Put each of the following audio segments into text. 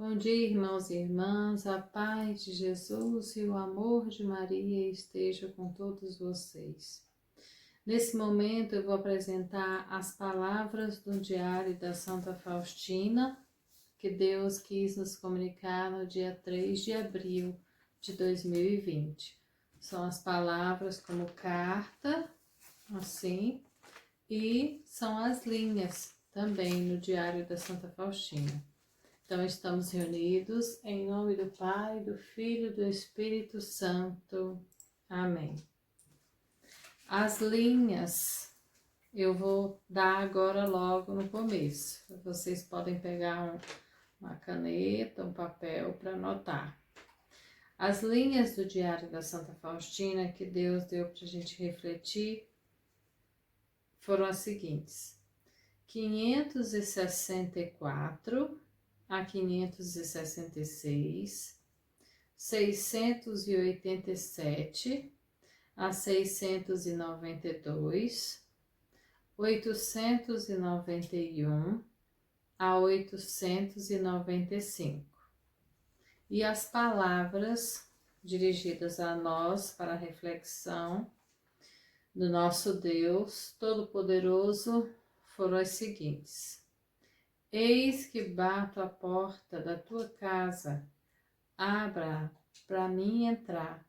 Bom dia, irmãos e irmãs, a paz de Jesus e o amor de Maria esteja com todos vocês. Nesse momento eu vou apresentar as palavras do diário da Santa Faustina, que Deus quis nos comunicar no dia 3 de abril de 2020. São as palavras como carta, assim, e são as linhas também no diário da Santa Faustina. Então, estamos reunidos em nome do Pai, do Filho e do Espírito Santo. Amém. As linhas eu vou dar agora logo no começo. Vocês podem pegar uma caneta, um papel para anotar. As linhas do Diário da Santa Faustina que Deus deu para a gente refletir foram as seguintes: 564 a 566, 687 a 692, 891 a 895. E as palavras dirigidas a nós para a reflexão do nosso Deus Todo-Poderoso foram as seguintes: Eis que bato à porta da tua casa, abra para mim entrar.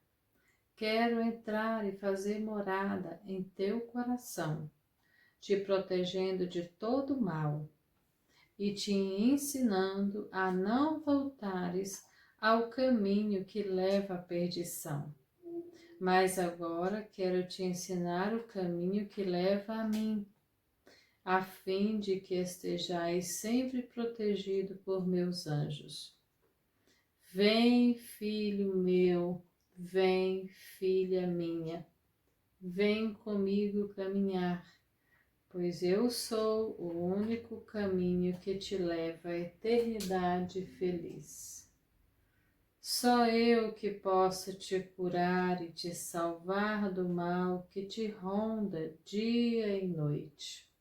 Quero entrar e fazer morada em teu coração, te protegendo de todo mal e te ensinando a não voltares ao caminho que leva à perdição. Mas agora quero te ensinar o caminho que leva a mim, a fim de que estejais sempre protegido por meus anjos. Vem, filho meu, vem, filha minha, vem comigo caminhar, pois eu sou o único caminho que te leva à eternidade feliz. Só eu que posso te curar e te salvar do mal que te ronda dia e noite.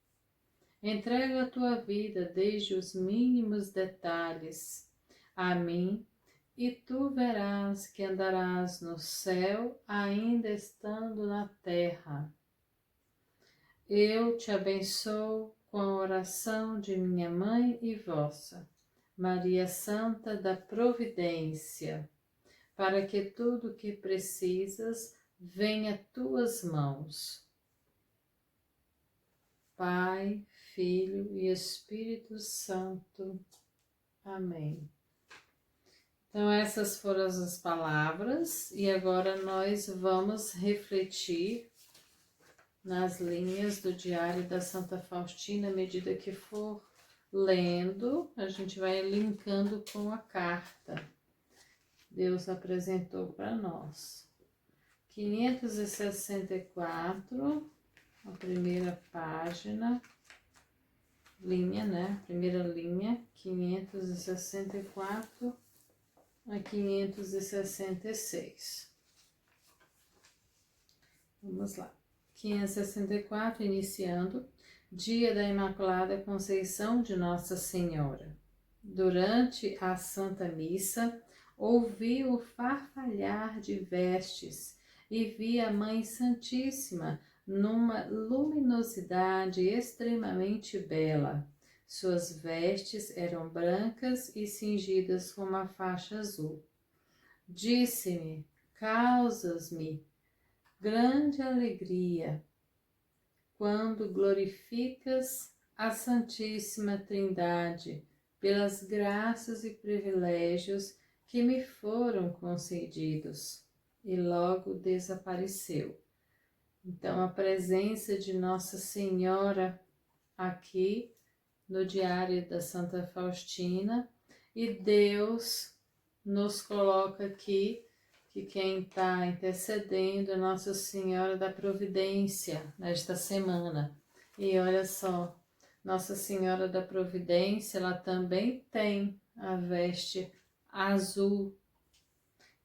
Entrega a tua vida desde os mínimos detalhes a mim, e tu verás que andarás no céu ainda estando na terra. Eu te abençoo com a oração de minha mãe e vossa, Maria Santa da Providência, para que tudo o que precisas venha a tuas mãos. Pai, Filho e Espírito Santo. Amém. Então, essas foram as palavras e agora nós vamos refletir nas linhas do Diário da Santa Faustina. À medida que for lendo, a gente vai linkando com a carta. Deus apresentou para nós. 564, a primeira página, linha, né? Primeira linha, 564 a 566. Vamos lá. 564, iniciando. Dia da Imaculada Conceição de Nossa Senhora. Durante a Santa Missa, ouvi o farfalhar de vestes e vi a Mãe Santíssima numa luminosidade extremamente bela. Suas vestes eram brancas e cingidas com uma faixa azul. Disse-me: causas-me grande alegria quando glorificas a Santíssima Trindade pelas graças e privilégios que me foram concedidos. E logo desapareceu. Então, a presença de Nossa Senhora aqui no Diário da Santa Faustina, e Deus nos coloca aqui que quem está intercedendo é Nossa Senhora da Providência nesta semana. E olha só, Nossa Senhora da Providência, ela também tem a veste azul,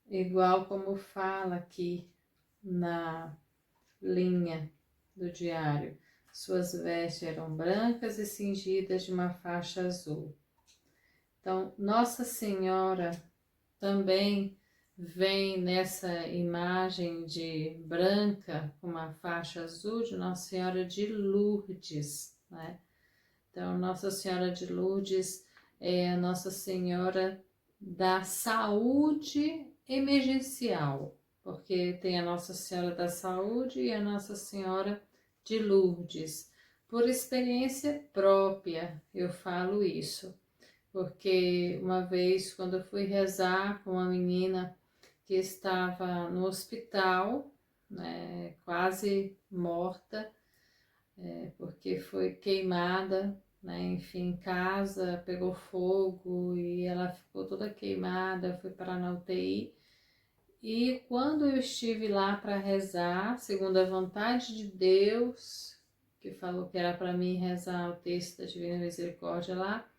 igual como fala aqui na linha do diário. Suas vestes eram brancas e cingidas de uma faixa azul. Então, Nossa Senhora também vem nessa imagem de branca com uma faixa azul de Nossa Senhora de Lourdes, né? Então, Nossa Senhora de Lourdes é a Nossa Senhora da saúde emergencial, porque tem a Nossa Senhora da Saúde e a Nossa Senhora de Lourdes. Por experiência própria, eu falo isso, porque uma vez, quando eu fui rezar com uma menina que estava no hospital, né, quase morta, porque foi queimada, né, enfim, em casa, pegou fogo e ela ficou toda queimada, foi parar na UTI. E quando eu estive lá para rezar, segundo a vontade de Deus, que falou que era para mim rezar o texto da Divina Misericórdia lá,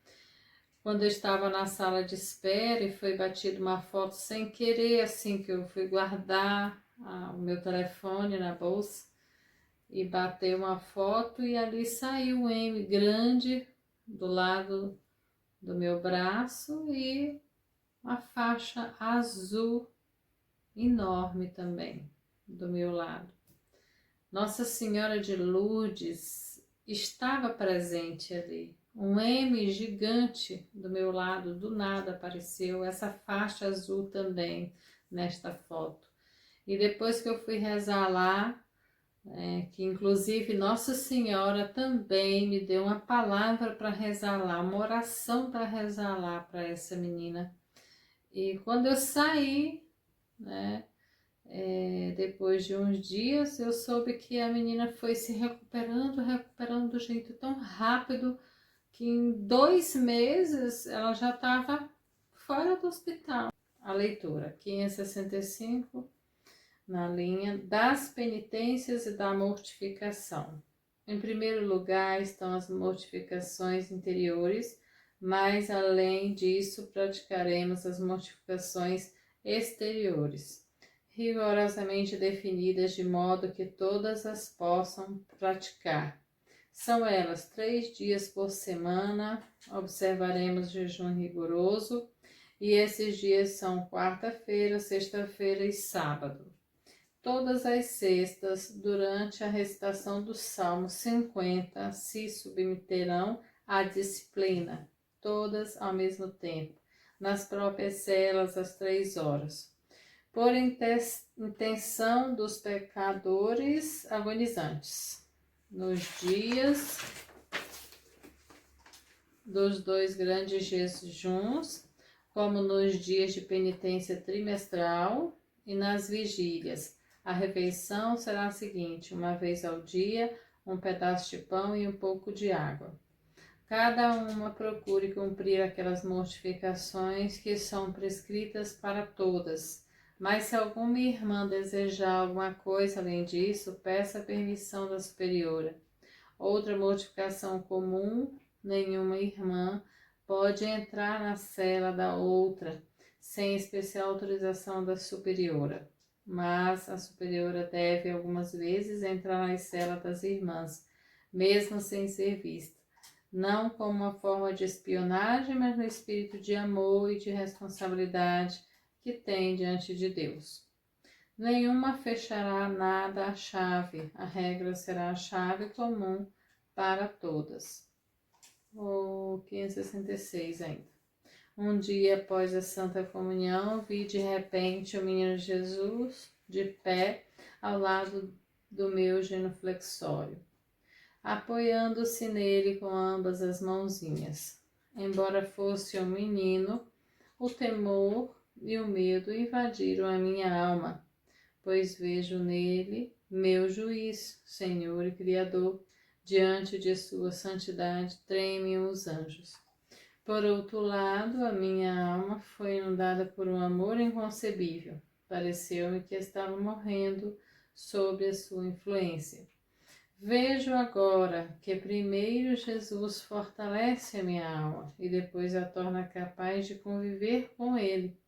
quando eu estava na sala de espera e foi batida uma foto sem querer, assim que eu fui guardar o meu telefone na bolsa, e bateu uma foto e ali saiu um M grande do lado do meu braço e uma faixa azul enorme também do meu lado. Nossa Senhora de Lourdes estava presente ali. Um M gigante do meu lado, do nada apareceu, essa faixa azul também nesta foto. E depois que eu fui rezar lá, que inclusive Nossa Senhora também me deu uma palavra para rezar lá, uma oração para rezar lá para essa menina. E quando eu saí, né, depois de uns dias, eu soube que a menina foi se recuperando do jeito tão rápido que em 2 meses ela já estava fora do hospital. A leitura 565, na linha das penitências e da mortificação. Em primeiro lugar estão as mortificações interiores, mas além disso praticaremos as mortificações exteriores, rigorosamente definidas de modo que todas as possam praticar. São elas 3 dias por semana, observaremos jejum rigoroso, e esses dias são quarta-feira, sexta-feira e sábado. Todas as sextas, durante a recitação do Salmo 50, se submeterão à disciplina, todas ao mesmo tempo, nas próprias celas às 3 horas. Por intenção dos pecadores agonizantes, nos dias dos 2 grandes jejuns, como nos dias de penitência trimestral e nas vigílias. A refeição será a seguinte: uma vez ao dia, um pedaço de pão e um pouco de água. Cada uma procure cumprir aquelas mortificações que são prescritas para todas. Mas se alguma irmã desejar alguma coisa além disso, peça permissão da superiora. Outra mortificação comum: nenhuma irmã pode entrar na cela da outra sem especial autorização da superiora. Mas a superiora deve algumas vezes entrar na cela das irmãs, mesmo sem ser vista, não como uma forma de espionagem, mas no espírito de amor e de responsabilidade que tem diante de Deus. Nenhuma fechará nada à chave, a regra será a chave comum para todas. O 566 ainda. Um dia após a Santa Comunhão, vi de repente o menino Jesus de pé ao lado do meu genuflexório, apoiando-se nele com ambas as mãozinhas. Embora fosse um menino, o temor e o medo invadiram a minha alma, pois vejo nele meu juiz, Senhor e Criador. Diante de sua santidade tremem os anjos. Por outro lado, a minha alma foi inundada por um amor inconcebível. Pareceu-me que estava morrendo sob a sua influência. Vejo agora que primeiro Jesus fortalece a minha alma e depois a torna capaz de conviver com ele,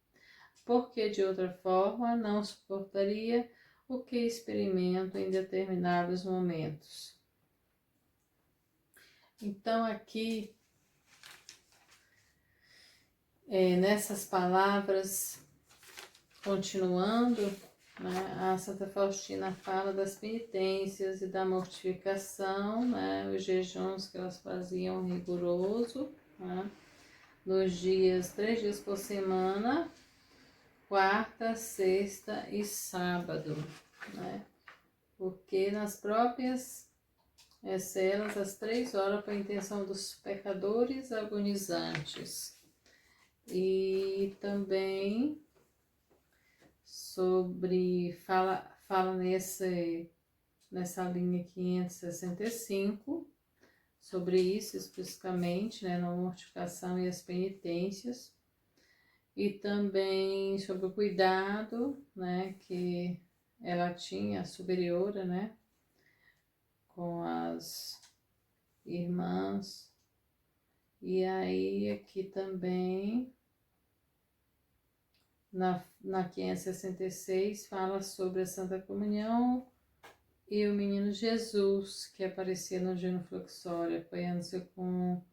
porque de outra forma não suportaria o que experimento em determinados momentos. Então aqui Nessas palavras, continuando, né, a Santa Faustina fala das penitências e da mortificação, né, os jejuns que elas faziam rigoroso, né, nos dias, 3 dias por semana, quarta, sexta e sábado, né, porque nas próprias celas, às 3 horas, para a intenção dos pecadores agonizantes. E também fala nessa linha 565, sobre isso especificamente, né, na mortificação e as penitências, e também sobre o cuidado, né, que ela tinha, a superiora, né, com as irmãs. E aí aqui também na 566 fala sobre a Santa Comunhão e o menino Jesus, que aparecia no genuflexório, apoiando-se com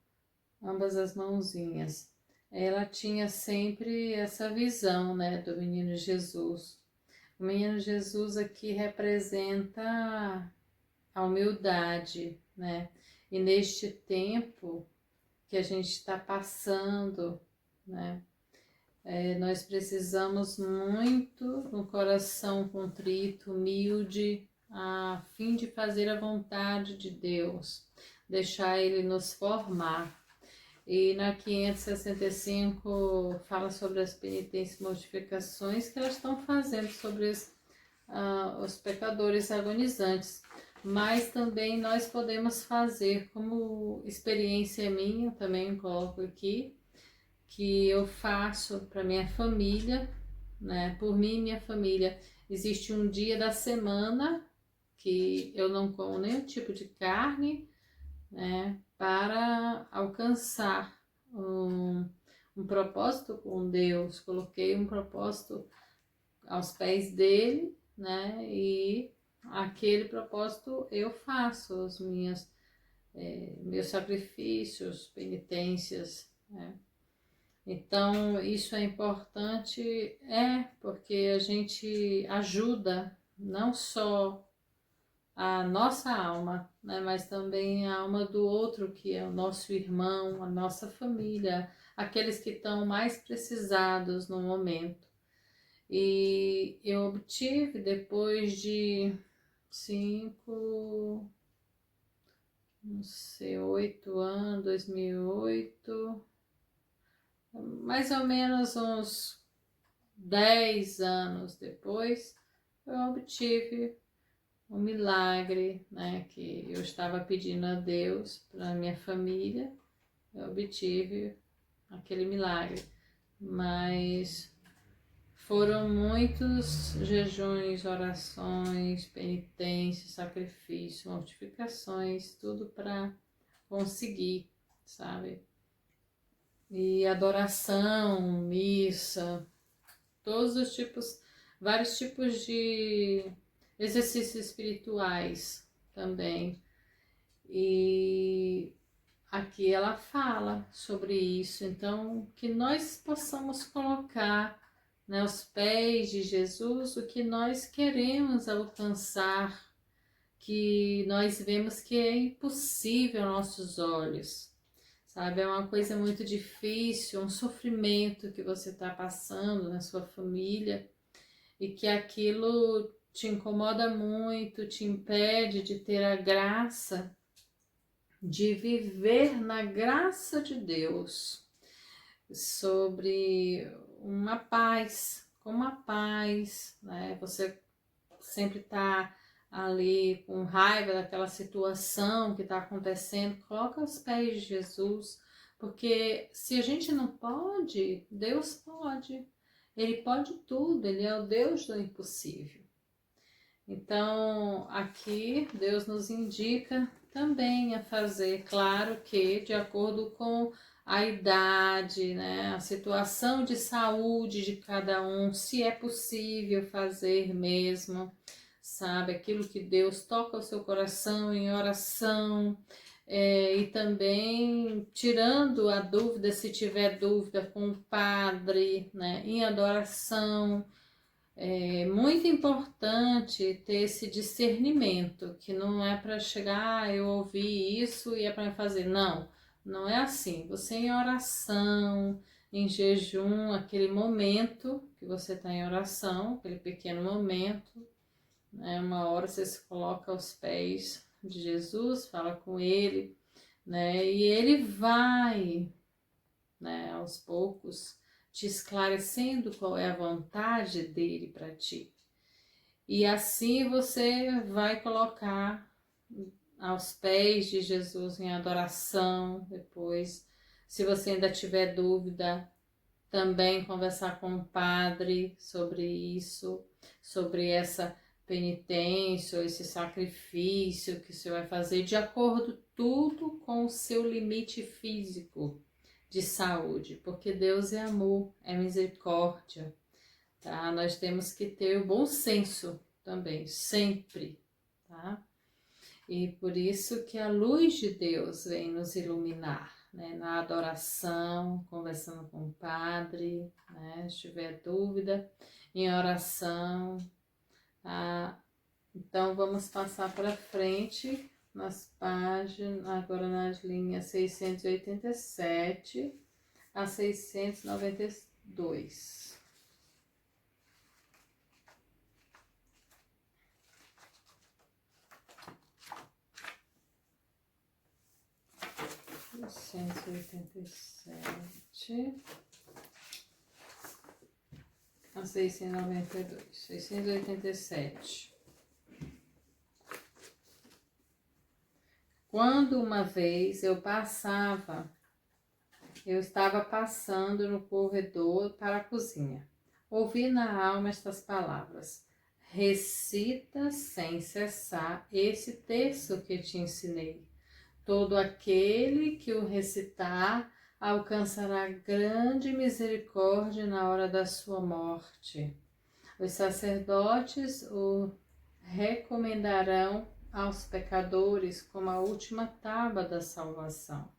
ambas as mãozinhas. Ela tinha sempre essa visão, né, do menino Jesus. O menino Jesus aqui representa a humildade, né? E neste tempo que a gente está passando, né? Nós precisamos muito no coração contrito, humilde, a fim de fazer a vontade de Deus, deixar Ele nos formar. E na 565 fala sobre as penitências e mortificações que elas estão fazendo sobre os pecadores agonizantes. Mas também nós podemos fazer, como experiência minha, também coloco aqui, que eu faço para minha família, né? Por mim e minha família, existe um dia da semana que eu não como nenhum tipo de carne, né? Para alcançar um propósito com Deus. Coloquei um propósito aos pés dele, né? E aquele propósito eu faço, meus sacrifícios, penitências, né? Então, isso é importante, porque a gente ajuda não só a nossa alma, né, mas também a alma do outro, que é o nosso irmão, a nossa família, aqueles que estão mais precisados no momento. E eu obtive, depois de 8 anos, 2008, mais ou menos uns 10 anos depois, eu obtive um milagre, né, que eu estava pedindo a Deus para minha família. Eu obtive aquele milagre, mas foram muitos jejuns, orações, penitências, sacrifícios, mortificações, tudo para conseguir, sabe? E adoração, missa, todos os tipos, vários tipos de exercícios espirituais também. E aqui ela fala sobre isso, então que nós possamos colocar, né, aos pés de Jesus o que nós queremos alcançar, que nós vemos que é impossível aos nossos olhos. Sabe, é uma coisa muito difícil, um sofrimento que você está passando na sua família e que aquilo te incomoda muito, te impede de ter a graça, de viver na graça de Deus, sobre uma paz, como a paz, né? Você sempre está ali com raiva daquela situação que está acontecendo, coloca aos pés de Jesus, porque se a gente não pode, Deus pode. Ele pode tudo, Ele é o Deus do impossível. Então, aqui Deus nos indica também a fazer, claro que de acordo com a idade, né, a situação de saúde de cada um, se é possível fazer mesmo, sabe, aquilo que Deus toca o seu coração em oração, e também tirando a dúvida, se tiver dúvida com o padre, né, em adoração. É muito importante ter esse discernimento, que não é para chegar, eu ouvi isso e é para fazer. Não, não é assim. Você em oração, em jejum, aquele momento que você está em oração, aquele pequeno momento, né? Uma hora você se coloca aos pés de Jesus, fala com ele, né? E ele vai, né, aos poucos, te esclarecendo qual é a vontade dele para ti. E assim você vai colocar aos pés de Jesus em adoração. Depois, se você ainda tiver dúvida, também conversar com o padre sobre isso, sobre essa penitência, esse sacrifício que você vai fazer, de acordo tudo com o seu limite físico de saúde, porque Deus é amor, é misericórdia, tá? Nós temos que ter o bom senso também, sempre, tá? E por isso que a luz de Deus vem nos iluminar, né? Na adoração, conversando com o Padre, né? Se tiver dúvida, em oração, tá? Então vamos passar para frente nas páginas, agora nas linhas 687 a 692. 687 a 692. 687. Quando uma vez eu estava passando no corredor para a cozinha. Ouvi na alma estas palavras: recita sem cessar esse texto que te ensinei. Todo aquele que o recitar alcançará grande misericórdia na hora da sua morte. Os sacerdotes o recomendarão aos pecadores como a última tábua da salvação.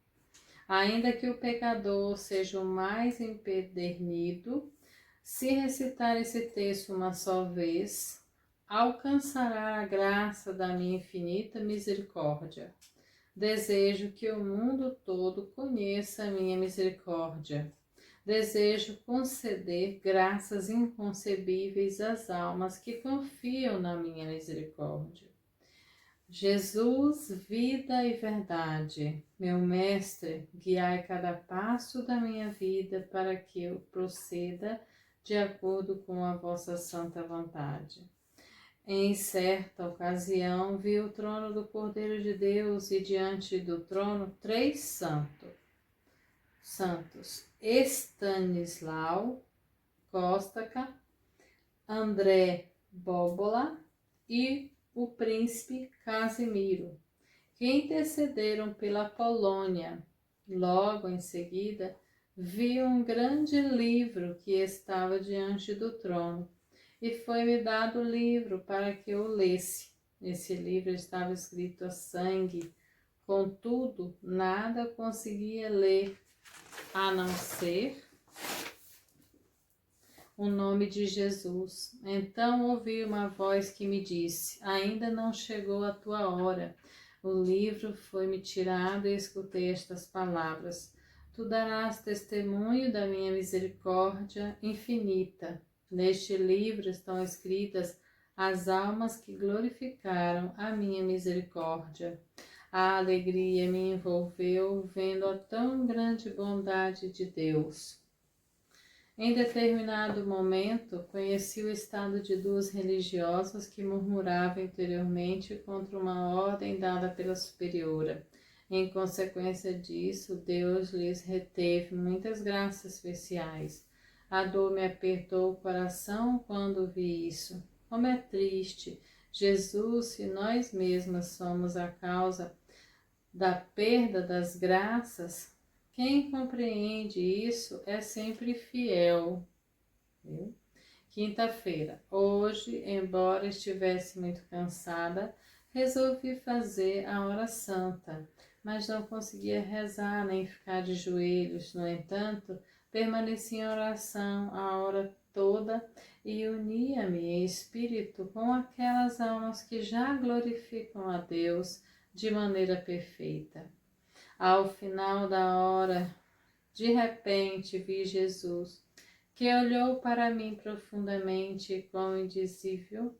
Ainda que o pecador seja o mais empedernido, se recitar esse texto uma só vez, alcançará a graça da minha infinita misericórdia. Desejo que o mundo todo conheça a minha misericórdia. Desejo conceder graças inconcebíveis às almas que confiam na minha misericórdia. Jesus, vida e verdade, meu mestre, guiai cada passo da minha vida para que eu proceda de acordo com a vossa santa vontade. Em certa ocasião, vi o trono do Cordeiro de Deus e diante do trono 3 santos, Estanislau Costaca, André Bóbola e o príncipe Casimiro, que intercederam pela Polônia. Logo em seguida, vi um grande livro que estava diante do trono, e foi-me dado o livro para que eu lesse. Esse livro estava escrito a sangue, contudo, nada conseguia ler, a não ser o nome de Jesus. Então ouvi uma voz que me disse: ainda não chegou a tua hora. O livro foi-me tirado e escutei estas palavras: tu darás testemunho da minha misericórdia infinita. Neste livro estão escritas as almas que glorificaram a minha misericórdia. A alegria me envolveu vendo a tão grande bondade de Deus. Em determinado momento, conheci o estado de 2 religiosas que murmuravam interiormente contra uma ordem dada pela superiora. Em consequência disso, Deus lhes reteve muitas graças especiais. A dor me apertou o coração quando vi isso. Como é triste! Jesus, se nós mesmas somos a causa da perda das graças, quem compreende isso é sempre fiel. Quinta-feira. Hoje, embora estivesse muito cansada, resolvi fazer a hora santa. mas não conseguia rezar nem ficar de joelhos. No entanto, permaneci em oração a hora toda e unia-me em espírito com aquelas almas que já glorificam a Deus de maneira perfeita. Ao final da hora, de repente vi Jesus, que olhou para mim profundamente e com indizível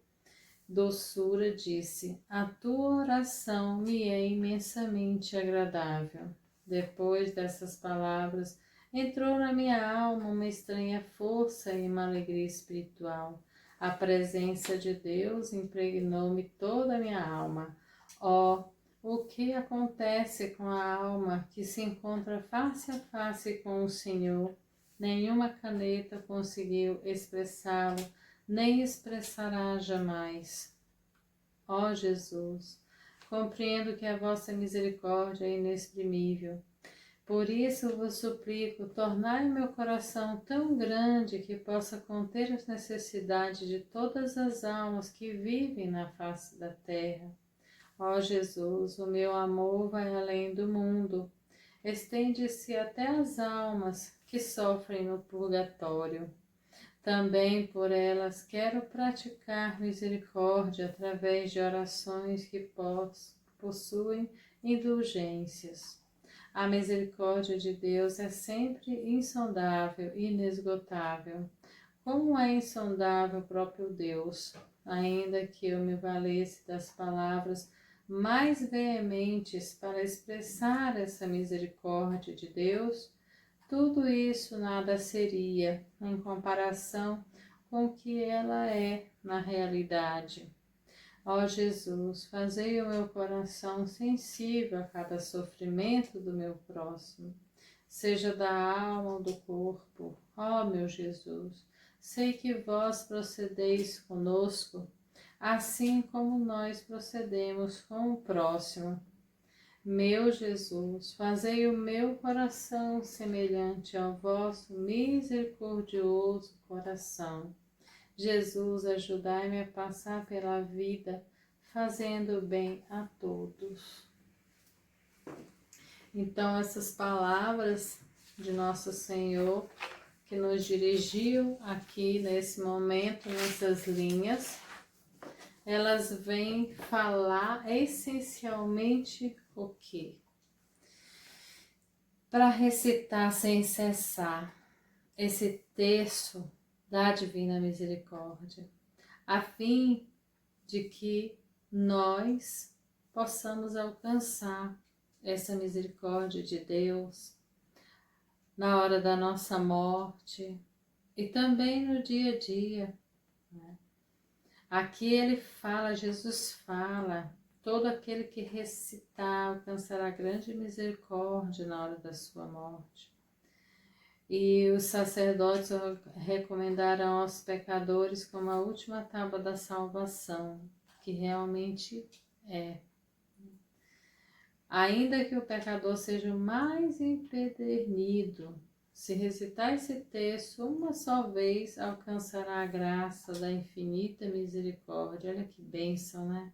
doçura disse: a tua oração me é imensamente agradável. Depois dessas palavras, entrou na minha alma uma estranha força e uma alegria espiritual. A presença de Deus impregnou-me toda a minha alma. Oh, o que acontece com a alma que se encontra face a face com o Senhor? Nenhuma caneta conseguiu expressá-lo, nem expressará jamais. Ó Jesus, compreendo que a vossa misericórdia é inexprimível. Por isso vos suplico, tornai meu coração tão grande que possa conter as necessidades de todas as almas que vivem na face da terra. Ó Jesus, o meu amor vai além do mundo. Estende-se até as almas que sofrem no purgatório. Também por elas quero praticar misericórdia através de orações que possuem indulgências. A misericórdia de Deus é sempre insondável e inesgotável. Como é insondável o próprio Deus, ainda que eu me valesse das palavras mais veementes para expressar essa misericórdia de Deus, tudo isso nada seria em comparação com o que ela é na realidade. Ó Jesus, fazei o meu coração sensível a cada sofrimento do meu próximo, seja da alma ou do corpo. Ó meu Jesus, sei que vós procedeis conosco, assim como nós procedemos com o próximo. Meu Jesus, fazei o meu coração semelhante ao vosso misericordioso coração. Jesus, ajudai-me a passar pela vida fazendo bem a todos. Então, essas palavras de Nosso Senhor, que nos dirigiu aqui nesse momento, nessas linhas, elas vêm falar essencialmente o quê? Para recitar sem cessar esse texto da Divina Misericórdia, a fim de que nós possamos alcançar essa misericórdia de Deus na hora da nossa morte e também no dia a dia, né? Aqui ele fala, Jesus fala, todo aquele que recitar alcançará grande misericórdia na hora da sua morte. E os sacerdotes recomendaram aos pecadores como a última tábua da salvação, que realmente é. Ainda que o pecador seja o mais empedernido, se recitar esse texto uma só vez, alcançará a graça da infinita misericórdia. Olha que bênção, né?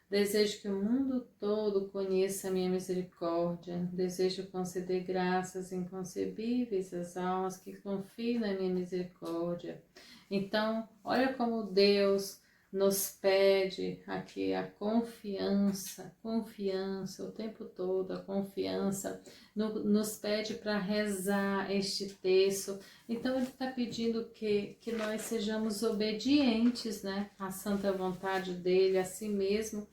Desejo que o mundo todo conheça a minha misericórdia. Desejo conceder graças inconcebíveis às almas que confiam na minha misericórdia. Então, olha como Deus nos pede aqui a confiança o tempo todo, a confiança, nos pede para rezar este texto. Então ele está pedindo que nós sejamos obedientes, né, à santa vontade dele, a si mesmo.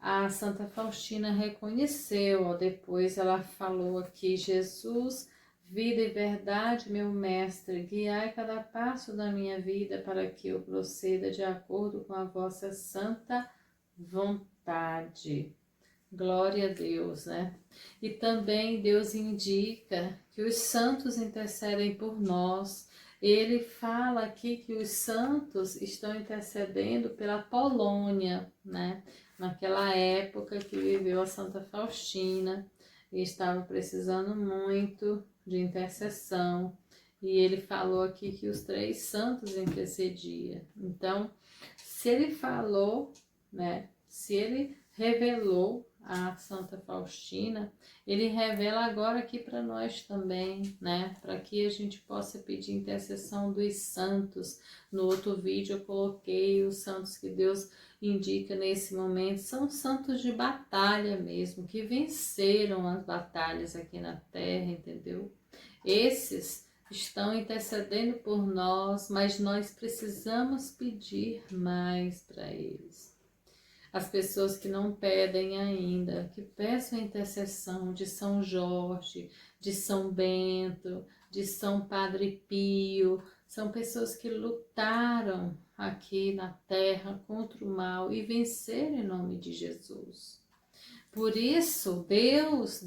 A Santa Faustina reconheceu, depois ela falou aqui: Jesus, vida e verdade, meu mestre, guiai cada passo da minha vida para que eu proceda de acordo com a vossa santa vontade. Glória a Deus, né? E também Deus indica que os santos intercedem por nós. Ele fala aqui que os santos estão intercedendo pela Polônia, né? Naquela época que viveu a Santa Faustina e estava precisando muito de intercessão. E ele falou aqui que os 3 santos intercediam. Então, se ele falou, né? Se ele revelou a Santa Faustina, ele revela agora aqui para nós também, né? Para que a gente possa pedir intercessão dos santos. No outro vídeo eu coloquei os santos que Deus indica nesse momento, são santos de batalha mesmo, que venceram as batalhas aqui na Terra, entendeu? Esses estão intercedendo por nós, mas nós precisamos pedir mais para eles. As pessoas que não pedem ainda, que peçam a intercessão de São Jorge, de São Bento, de São Padre Pio, são pessoas que lutaram aqui na terra contra o mal e venceram em nome de Jesus. Por isso, Deus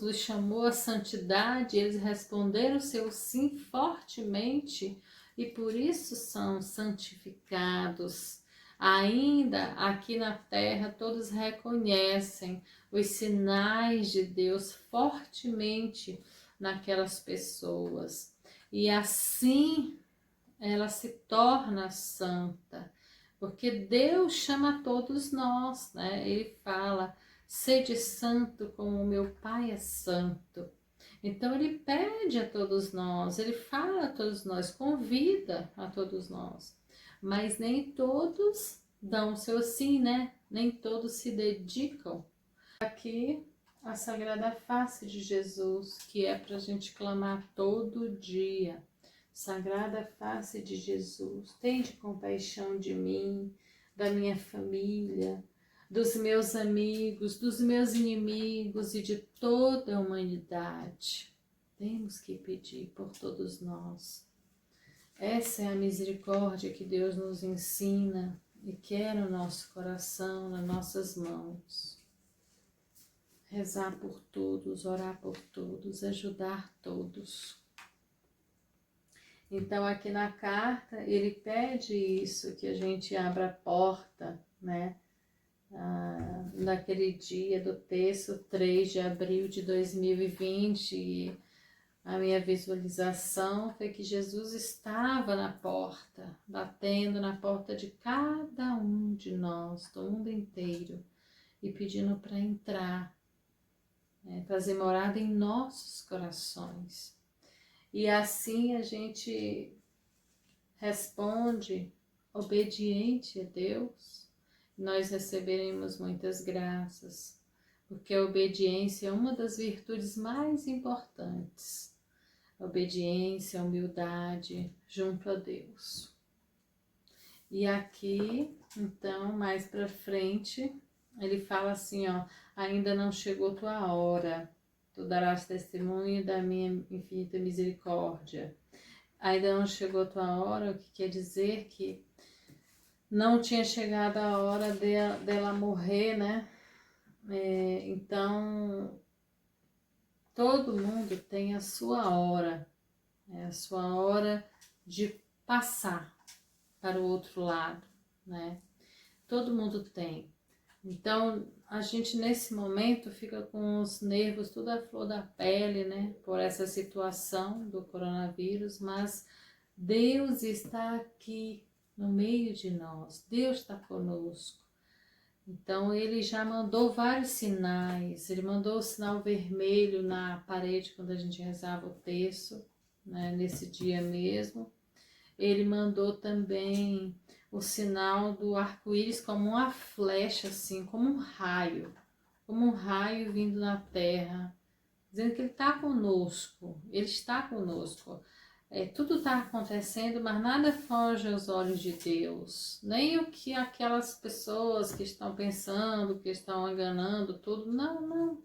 os chamou à santidade, eles responderam seu sim fortemente e por isso são santificados. Ainda aqui na terra, todos reconhecem os sinais de Deus fortemente naquelas pessoas. E assim ela se torna santa, porque Deus chama todos nós, né? Ele fala, sede santo como o meu Pai é santo. Então ele pede a todos nós, ele fala a todos nós, convida a todos nós. Mas nem todos dão o seu sim, né? Nem todos se dedicam. Aqui a Sagrada Face de Jesus, que é para a gente clamar todo dia. Sagrada Face de Jesus, tende compaixão de mim, da minha família, dos meus amigos, dos meus inimigos e de toda a humanidade. Temos que pedir por todos nós. Essa é a misericórdia que Deus nos ensina e quer no nosso coração, nas nossas mãos. Rezar por todos, orar por todos, ajudar todos. Então aqui na carta ele pede isso, que a gente abra a porta, né? Naquele dia do texto 3 de abril de 2020, a minha visualização foi que Jesus estava na porta, batendo na porta de cada um de nós, do mundo inteiro, e pedindo para entrar, né, fazer morada em nossos corações. E assim a gente responde obediente a Deus, nós receberemos muitas graças, porque a obediência é uma das virtudes mais importantes. A obediência, a humildade junto a Deus. E aqui, então, mais para frente, ele fala assim, ó, ainda não chegou tua hora, tu darás testemunho da minha infinita misericórdia. Ainda não chegou tua hora, o que quer dizer que não tinha chegado a hora dela morrer, né? Então, todo mundo tem a sua hora, a sua hora de passar para o outro lado, né? Todo mundo tem. Então, a gente nesse momento fica com os nervos tudo à flor da pele, né? Por essa situação do coronavírus, mas Deus está aqui no meio de nós, Deus está conosco. Então ele já mandou vários sinais, ele mandou o sinal vermelho na parede quando a gente rezava o terço, né, nesse dia mesmo. Ele mandou também o sinal do arco-íris como uma flecha, assim, como um raio vindo na terra, dizendo que ele está conosco, ele está conosco. Tudo está acontecendo, mas nada foge aos olhos de Deus. Nem o que aquelas pessoas que estão pensando, que estão enganando, tudo. Não.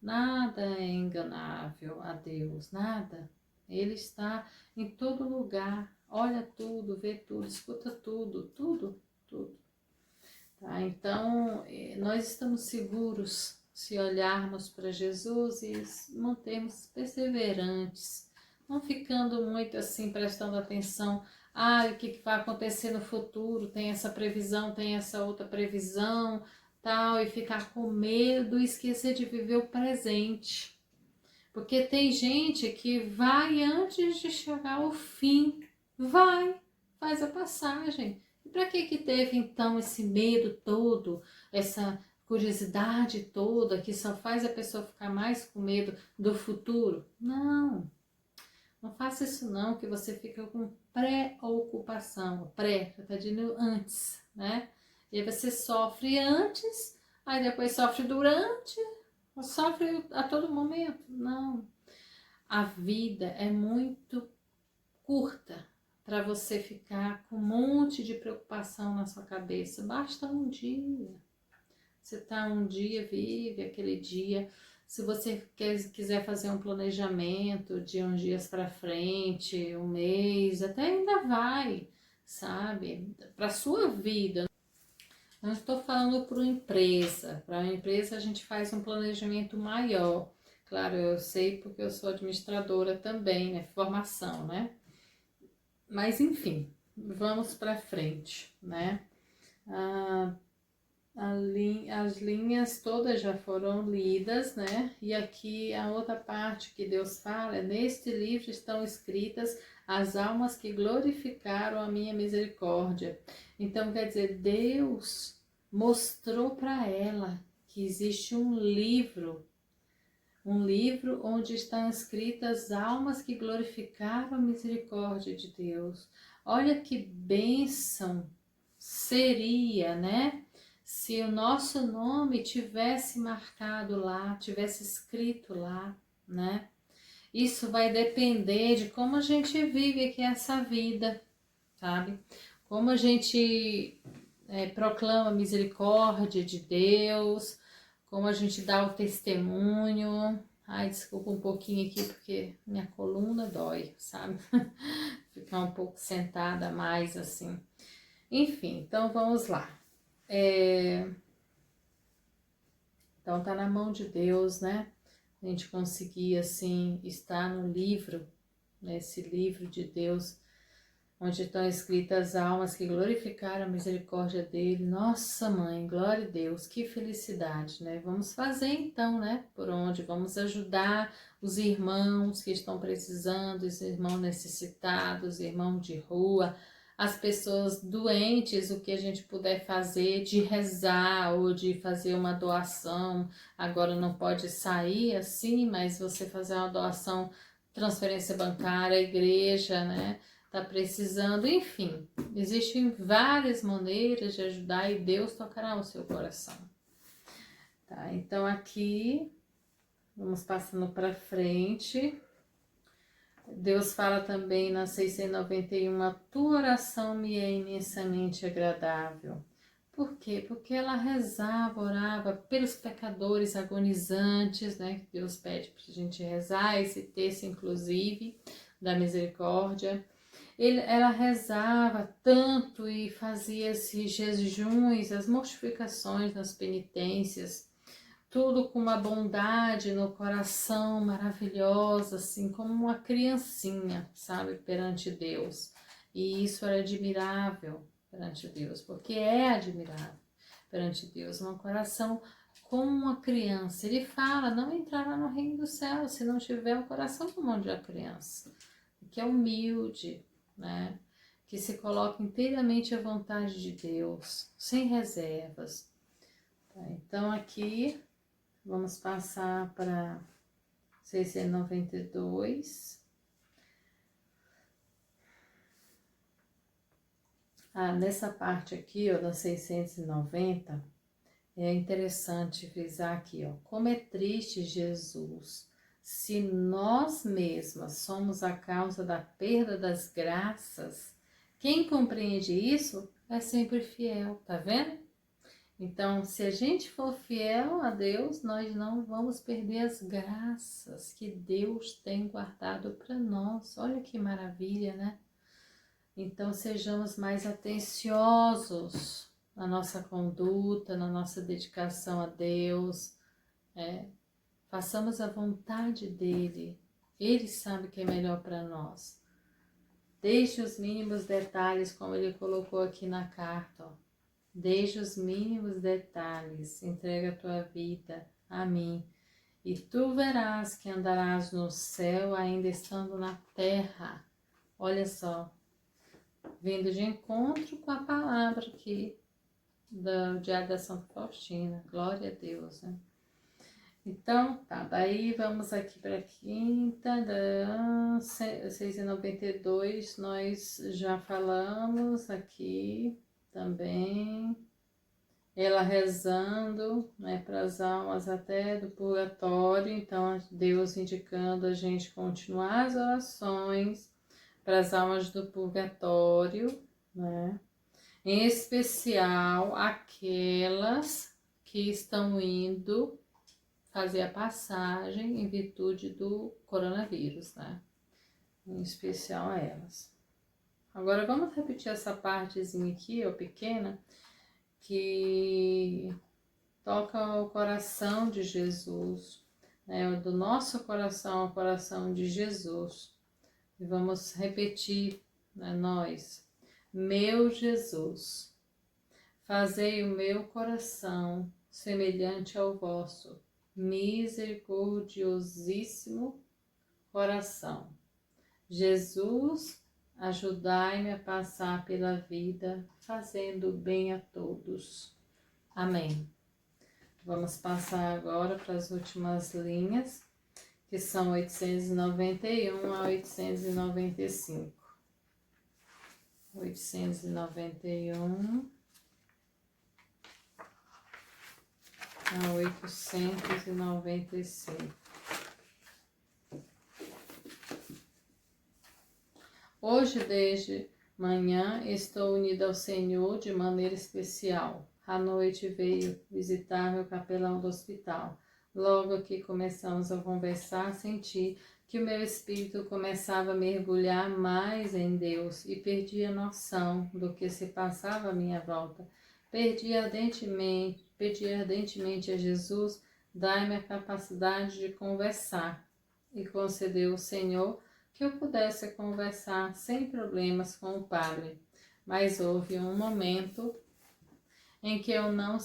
Nada é enganável a Deus, nada. Ele está em todo lugar, olha tudo, vê tudo, escuta tudo. Tá? Então, nós estamos seguros se olharmos para Jesus e mantermos perseverantes. Não ficando muito assim, prestando atenção, o que vai acontecer no futuro, tem essa previsão, tem essa outra previsão, tal, e ficar com medo e esquecer de viver o presente. Porque tem gente que vai antes de chegar ao fim, faz a passagem. E para que teve então esse medo todo, essa curiosidade toda que só faz a pessoa ficar mais com medo do futuro. Não, não faça isso não, que você fica com preocupação. Pré, já está dizendo antes, né? E aí você sofre antes, aí depois sofre durante, ou sofre a todo momento. Não, a vida é muito curta para você ficar com um monte de preocupação na sua cabeça. Basta um dia. Você tá um dia, vive aquele dia. Se você quiser fazer um planejamento de uns dias para frente, um mês, até ainda vai, sabe? Para sua vida. Não estou falando para uma empresa. Para uma empresa a gente faz um planejamento maior. Claro, eu sei porque eu sou administradora também, né? Formação, né? Mas enfim, vamos para frente, né? As linhas todas já foram lidas, né? E aqui a outra parte que Deus fala é: neste livro estão escritas as almas que glorificaram a minha misericórdia. Então, quer dizer, Deus mostrou para ela que existe um livro onde estão escritas almas que glorificaram a misericórdia de Deus. Olha que bênção seria, né? Se o nosso nome tivesse marcado lá, tivesse escrito lá, né? Isso vai depender de como a gente vive aqui essa vida, sabe? Como a gente proclama a misericórdia de Deus, como a gente dá o testemunho. Ai, desculpa um pouquinho aqui porque minha coluna dói, sabe? Ficar um pouco sentada mais assim. Enfim, então vamos lá. Então tá na mão de Deus, né? A gente conseguir assim estar no livro, nesse livro de Deus, onde estão escritas as almas que glorificaram a misericórdia dele. Nossa mãe, glória a Deus, que felicidade, né? Vamos fazer então, né? Por onde? Vamos ajudar os irmãos que estão precisando, os irmãos necessitados, irmãos de rua, as pessoas doentes, o que a gente puder fazer, de rezar ou de fazer uma doação. Agora não pode sair assim, mas você fazer uma doação, transferência bancária, igreja, né? Tá precisando, enfim, existem várias maneiras de ajudar e Deus tocará o seu coração. Tá, então aqui, vamos passando para frente. Deus fala também na 691, a tua oração me é imensamente agradável. Por quê? Porque ela rezava, orava pelos pecadores agonizantes, né? Que Deus pede para a gente rezar, esse texto inclusive, da misericórdia. Ela rezava tanto e fazia esses jejuns, as mortificações nas penitências, tudo com uma bondade no coração maravilhosa, assim, como uma criancinha, sabe, perante Deus. E isso era admirável perante Deus, porque é admirável perante Deus, um coração como uma criança. Ele fala, não entrará no reino do céu se não tiver o coração como de uma criança, que é humilde, né? Que se coloca inteiramente à vontade de Deus, sem reservas. Tá, então aqui vamos passar para 692. Nessa parte aqui, ó, da 690, é interessante frisar aqui, ó, como é triste, Jesus, se nós mesmas somos a causa da perda das graças. Quem compreende isso é sempre fiel, tá vendo? Então, se a gente for fiel a Deus, nós não vamos perder as graças que Deus tem guardado para nós. Olha que maravilha, né? Então, sejamos mais atenciosos na nossa conduta, na nossa dedicação a Deus. Façamos a vontade dEle. Ele sabe o que é melhor para nós. Desde os mínimos detalhes, como ele colocou aqui na carta, ó. Desde os mínimos detalhes, entrega a tua vida a mim, e tu verás que andarás no céu ainda estando na terra. Olha só, vindo de encontro com a palavra que do Diário da Santa Faustina. Glória a Deus, né? Então, tá, daí vamos aqui para a quinta, da 6,92, nós já falamos aqui também. Ela rezando, né, para as almas até do purgatório, então Deus indicando a gente continuar as orações para as almas do purgatório, né? Em especial aquelas que estão indo fazer a passagem em virtude do coronavírus, né? Em especial a elas. Agora vamos repetir essa partezinha aqui, ó, pequena, que toca o coração de Jesus, né? Do nosso coração ao coração de Jesus. E vamos repetir, né, nós. Meu Jesus, fazei o meu coração semelhante ao vosso misericordiosíssimo coração. Jesus, ajudai-me a passar pela vida fazendo bem a todos. Amém. Vamos passar agora para as últimas linhas, que são 891 a 895. 891 a 895. Hoje, desde manhã, estou unida ao Senhor de maneira especial. À noite veio visitar-me o capelão do hospital. Logo que começamos a conversar, senti que o meu espírito começava a mergulhar mais em Deus e perdi a noção do que se passava à minha volta. Pedi ardentemente a Jesus, dai-me a capacidade de conversar, e concedeu o Senhor que eu pudesse conversar sem problemas com o padre. Mas houve um momento em que eu não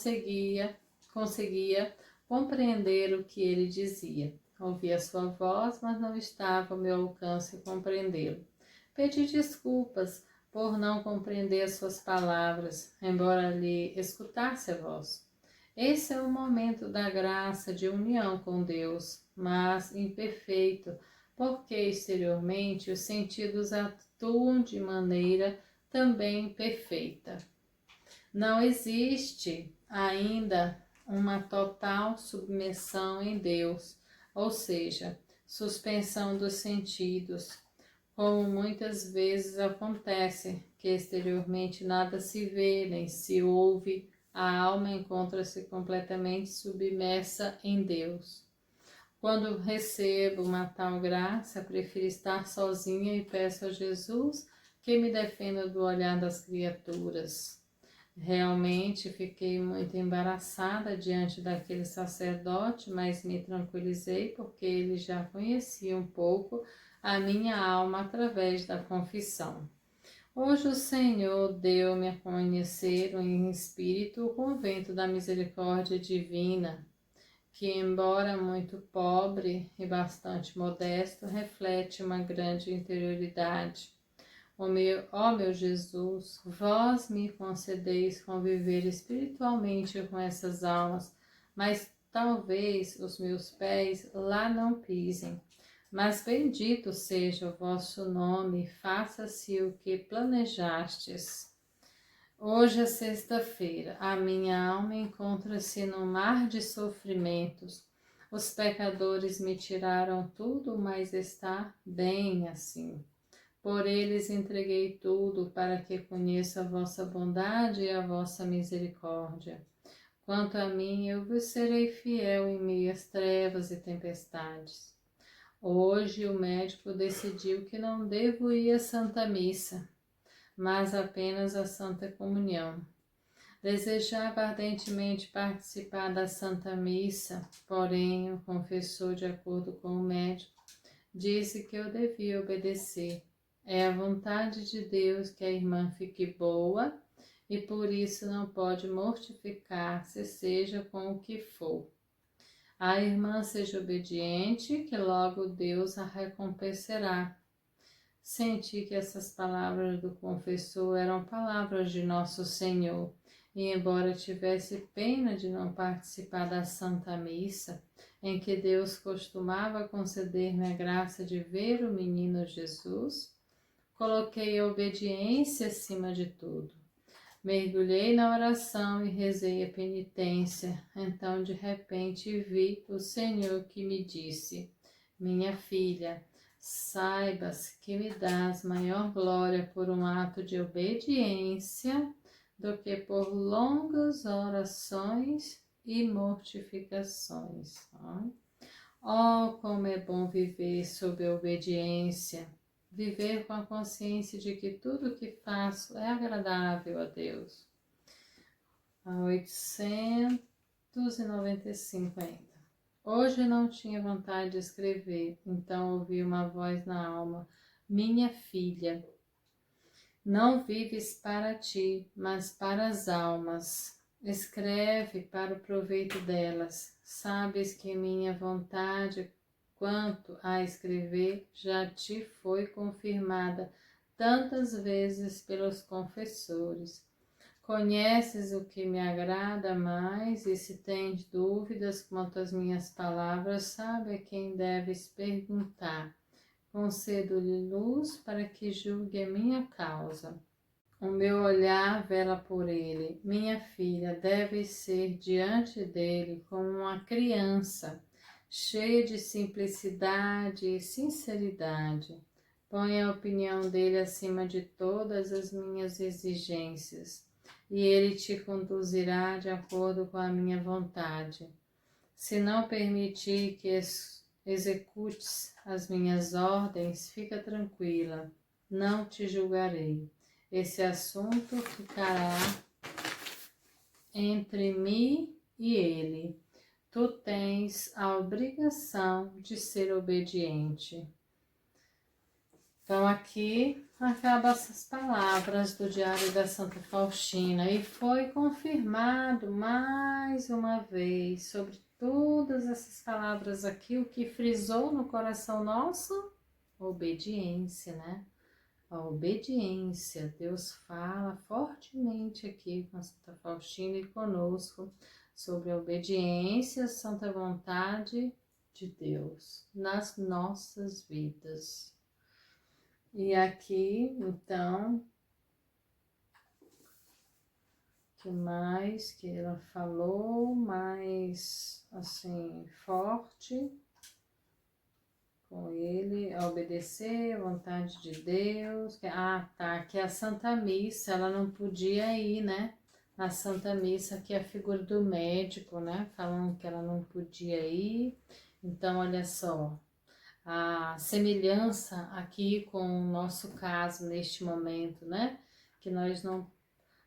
conseguia compreender o que ele dizia. Ouvia sua voz, mas não estava ao meu alcance compreendê-lo. Pedi desculpas por não compreender suas palavras, embora lhe escutasse a voz. Esse é o momento da graça de união com Deus, mas imperfeito, porque exteriormente os sentidos atuam de maneira também perfeita. Não existe ainda uma total submissão em Deus, ou seja, suspensão dos sentidos, como muitas vezes acontece, que exteriormente nada se vê nem se ouve, a alma encontra-se completamente submersa em Deus. Quando recebo uma tal graça, prefiro estar sozinha e peço a Jesus que me defenda do olhar das criaturas. Realmente fiquei muito embaraçada diante daquele sacerdote, mas me tranquilizei porque ele já conhecia um pouco a minha alma através da confissão. Hoje o Senhor deu-me a conhecer em espírito o convento da misericórdia divina, que, embora muito pobre e bastante modesto, reflete uma grande interioridade. Ó meu Jesus, vós me concedeis conviver espiritualmente com essas almas, mas talvez os meus pés lá não pisem. Mas bendito seja o vosso nome, faça-se o que planejastes. Hoje é sexta-feira, a minha alma encontra-se no mar de sofrimentos. Os pecadores me tiraram tudo, mas está bem assim. Por eles entreguei tudo, para que conheça a vossa bondade e a vossa misericórdia. Quanto a mim, eu vos serei fiel em meio às trevas e tempestades. Hoje o médico decidiu que não devo ir à Santa Missa, mas apenas à Santa Comunhão. Desejava ardentemente participar da Santa Missa, porém o confessor, de acordo com o médico, disse que eu devia obedecer. É a vontade de Deus que a irmã fique boa e por isso não pode mortificar-se, seja com o que for. A irmã seja obediente, que logo Deus a recompensará. Senti que essas palavras do confessor eram palavras de Nosso Senhor E embora tivesse pena de não participar da Santa Missa, em que Deus costumava conceder-me a graça de ver o menino Jesus, coloquei a obediência acima de tudo. Mergulhei na oração e rezei a penitência. Então, de repente, vi o Senhor que me disse: minha filha, saibas que me dás maior glória por um ato de obediência do que por longas orações e mortificações. Oh, como é bom viver sob a obediência, viver com a consciência de que tudo o que faço é agradável a Deus. A 895 ainda. Hoje não tinha vontade de escrever, então ouvi uma voz na alma: minha filha, não vives para ti, mas para as almas. Escreve para o proveito delas. Sabes que minha vontade quanto a escrever já te foi confirmada tantas vezes pelos confessores. Conheces o que me agrada mais, e se tens dúvidas quanto às minhas palavras, sabe a quem deves perguntar. Concedo-lhe luz para que julgue a minha causa. O meu olhar vela por ele. Minha filha, deve ser diante dele como uma criança, cheia de simplicidade e sinceridade. Põe a opinião dele acima de todas as minhas exigências, e ele te conduzirá de acordo com a minha vontade. Se não permitir que executes as minhas ordens, fica tranquila, não te julgarei. Esse assunto ficará entre mim e ele. Tu tens a obrigação de ser obediente. Então aqui acabam essas palavras do Diário da Santa Faustina e foi confirmado mais uma vez sobre todas essas palavras aqui, o que frisou no coração nosso? Obediência, né? A obediência. Deus fala fortemente aqui com a Santa Faustina e conosco sobre a obediência à santa vontade de Deus nas nossas vidas. E aqui, então, o que mais que ela falou, mais assim, forte com ele, a obedecer a vontade de Deus. Que a Santa Missa, ela não podia ir, né? A Santa Missa, que é a figura do médico, né? Falando que ela não podia ir. Então, olha só, a semelhança aqui com o nosso caso neste momento, né? Que nós não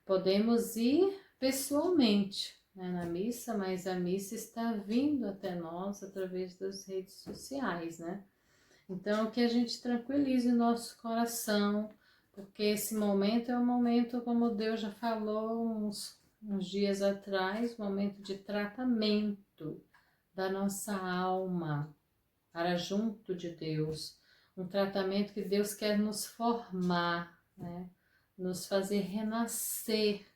podemos ir pessoalmente, né, na missa, mas a missa está vindo até nós através das redes sociais, né? Então, que a gente tranquilize o nosso coração, porque esse momento é um momento, como Deus já falou uns dias atrás, momento de tratamento da nossa alma para junto de Deus. Um tratamento que Deus quer nos formar, né? Nos fazer renascer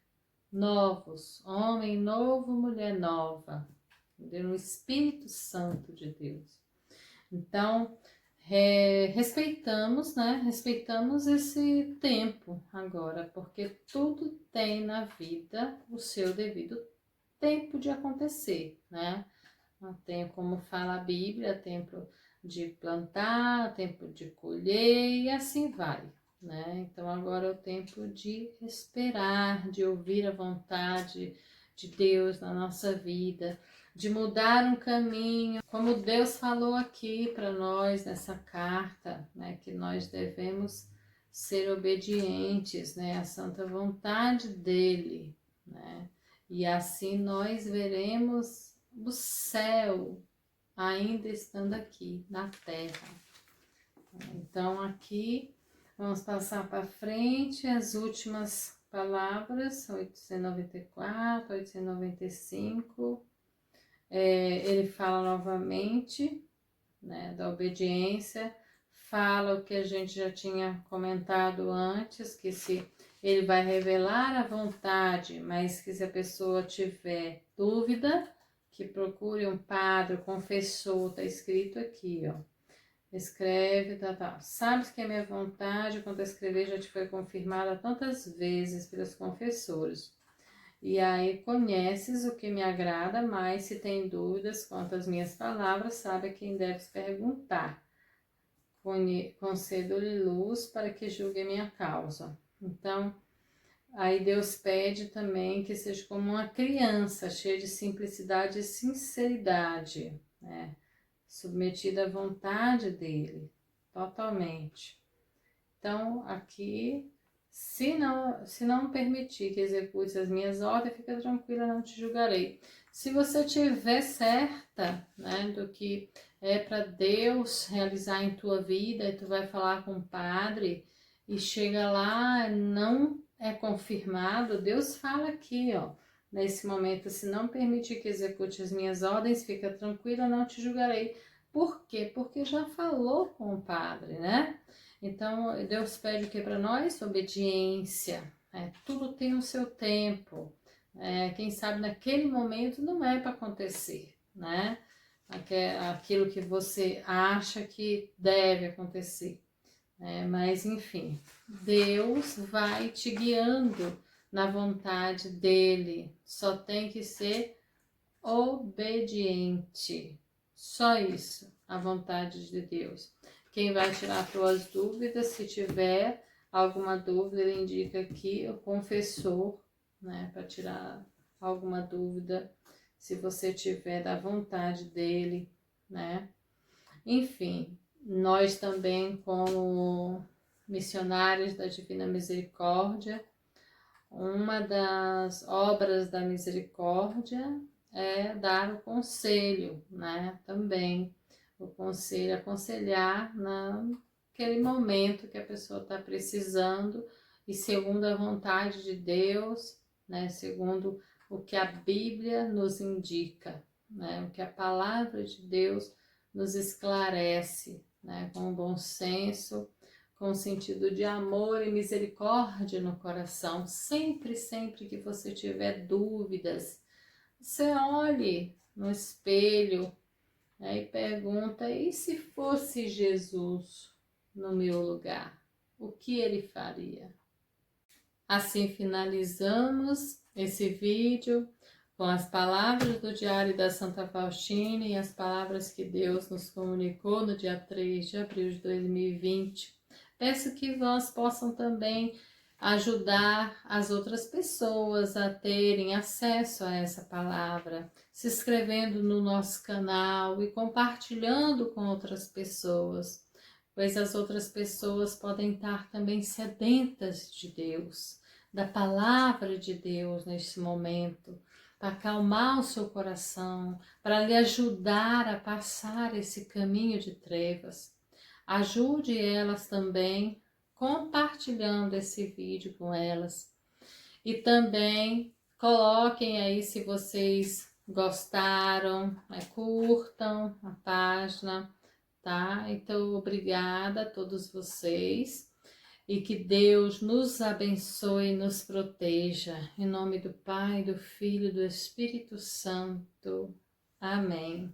novos, homem novo, mulher nova, no Espírito Santo de Deus. Então, respeitamos, né? Respeitamos esse tempo agora, porque tudo tem na vida o seu devido tempo de acontecer, né? Tem, como fala a Bíblia, tempo de plantar, tempo de colher e assim vai, né? Então agora é o tempo de esperar, de ouvir a vontade de Deus na nossa vida, de mudar um caminho, como Deus falou aqui para nós nessa carta, né? Que nós devemos ser obedientes, né? À santa vontade dele, né? E assim nós veremos o céu ainda estando aqui na terra. Então aqui vamos passar para frente as últimas palavras, 894, 895. Ele fala novamente, né, da obediência, fala o que a gente já tinha comentado antes, que se ele vai revelar a vontade, mas que se a pessoa tiver dúvida, que procure um padre, um confessor, tá escrito aqui, ó. Escreve, tá. Sabes que a minha vontade, quando escrever, já te foi confirmada tantas vezes pelos confessores. E aí conheces o que me agrada, mas se tem dúvidas quanto às minhas palavras, sabe a quem deves perguntar. Concedo-lhe luz para que julgue a minha causa. Então, aí Deus pede também que seja como uma criança, cheia de simplicidade e sinceridade, né? Submetida à vontade dele, totalmente. Então, aqui, se não permitir que execute as minhas ordens, fica tranquila, não te julgarei. Se você tiver certa, né, do que é para Deus realizar em tua vida, e tu vai falar com o padre, e chega lá, não é confirmado, Deus fala aqui, ó, nesse momento, se não permitir que execute as minhas ordens, fica tranquila, não te julgarei. Por quê? Porque já falou com o padre, né? Então, Deus pede o que para nós? Obediência. Tudo tem o seu tempo. Quem sabe naquele momento não é para acontecer, né? Aquilo que você acha que deve acontecer. Mas, enfim, Deus vai te guiando na vontade dele. Só tem que ser obediente. Só isso, a vontade de Deus. Quem vai tirar tuas dúvidas, se tiver alguma dúvida, ele indica aqui o confessor, né, para tirar alguma dúvida, se você tiver da vontade dele, né. Enfim, nós também, como missionários da Divina Misericórdia, uma das obras da misericórdia é dar o conselho, né? Também o conselho, aconselhar naquele momento que a pessoa está precisando e segundo a vontade de Deus, né? Segundo o que a Bíblia nos indica, né? O que a palavra de Deus nos esclarece, né? Com bom senso, com sentido de amor e misericórdia no coração. Sempre, sempre que você tiver dúvidas, você olhe no espelho, né, e pergunta, e se fosse Jesus no meu lugar, o que ele faria? Assim finalizamos esse vídeo com as palavras do Diário da Santa Faustina e as palavras que Deus nos comunicou no dia 3 de abril de 2020. Peço que vós possam também ajudar as outras pessoas a terem acesso a essa palavra, se inscrevendo no nosso canal e compartilhando com outras pessoas, pois as outras pessoas podem estar também sedentas de Deus, da palavra de Deus neste momento, para acalmar o seu coração, para lhe ajudar a passar esse caminho de trevas. Ajude elas também compartilhando esse vídeo com elas. E também coloquem aí se vocês gostaram, curtam a página, tá? Então, obrigada a todos vocês e que Deus nos abençoe e nos proteja. Em nome do Pai, do Filho e do Espírito Santo. Amém.